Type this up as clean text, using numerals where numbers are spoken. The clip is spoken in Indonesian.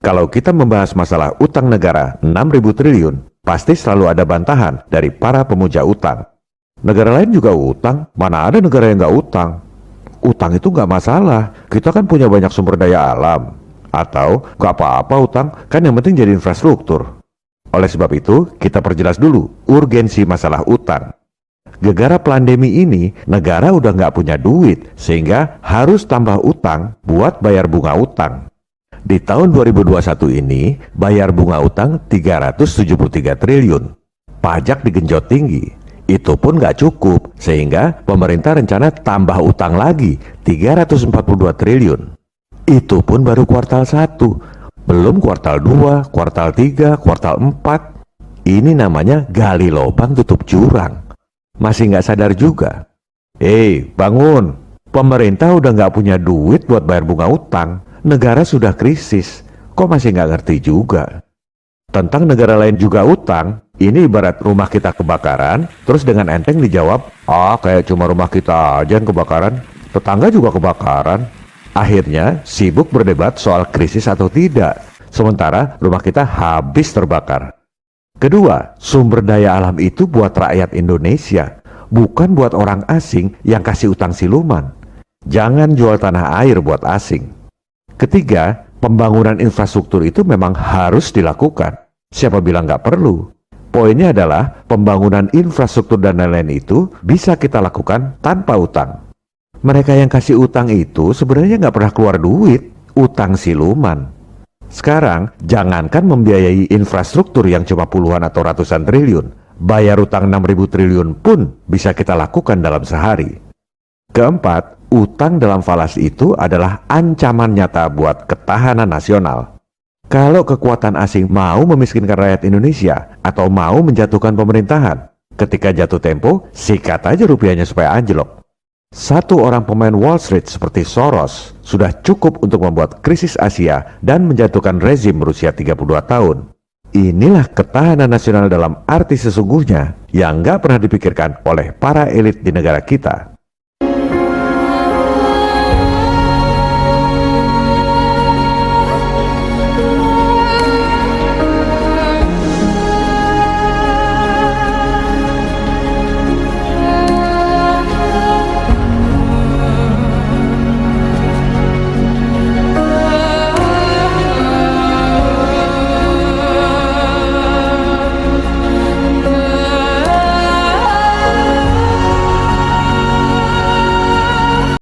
Kalau kita membahas masalah utang negara 6.000 triliun, pasti selalu ada bantahan dari para pemuja utang. Negara lain juga utang, mana ada negara yang nggak utang? Utang itu nggak masalah, kita kan punya banyak sumber daya alam. Atau nggak apa-apa utang, kan yang penting jadi infrastruktur. Oleh sebab itu, kita perjelas dulu urgensi masalah utang. Gegara pandemi ini, negara udah nggak punya duit, sehingga harus tambah utang buat bayar bunga utang. Di tahun 2021 ini, bayar bunga utang 373 triliun. Pajak digenjot tinggi. Itu pun nggak cukup, sehingga pemerintah rencana tambah utang lagi 342 triliun. Itu pun baru kuartal 1, belum kuartal 2, kuartal 3, kuartal 4. Ini namanya gali lubang tutup jurang. Masih nggak sadar juga? Bangun! Pemerintah udah nggak punya duit buat bayar bunga utang. Negara sudah krisis, kok masih nggak ngerti juga? Tentang negara lain juga utang, ini ibarat rumah kita kebakaran, terus dengan enteng dijawab, kayak cuma rumah kita aja yang kebakaran, tetangga juga kebakaran. Akhirnya sibuk berdebat soal krisis atau tidak, sementara rumah kita habis terbakar. Kedua, sumber daya alam itu buat rakyat Indonesia, bukan buat orang asing yang kasih utang siluman. Jangan jual tanah air buat asing. Ketiga, pembangunan infrastruktur itu memang harus dilakukan. Siapa bilang nggak perlu? Poinnya adalah pembangunan infrastruktur dan lain-lain itu bisa kita lakukan tanpa utang. Mereka yang kasih utang itu sebenarnya nggak pernah keluar duit, utang siluman. Sekarang, jangankan membiayai infrastruktur yang cuma puluhan atau ratusan triliun, bayar utang 6.000 triliun pun bisa kita lakukan dalam sehari. Keempat, utang dalam falas itu adalah ancaman nyata buat ketahanan nasional. Kalau kekuatan asing mau memiskinkan rakyat Indonesia atau mau menjatuhkan pemerintahan, ketika jatuh tempo, sikat aja rupiahnya supaya anjlok. Satu orang pemain Wall Street seperti Soros sudah cukup untuk membuat krisis Asia dan menjatuhkan rezim berusia 32 tahun. Inilah ketahanan nasional dalam arti sesungguhnya yang nggak pernah dipikirkan oleh para elit di negara kita.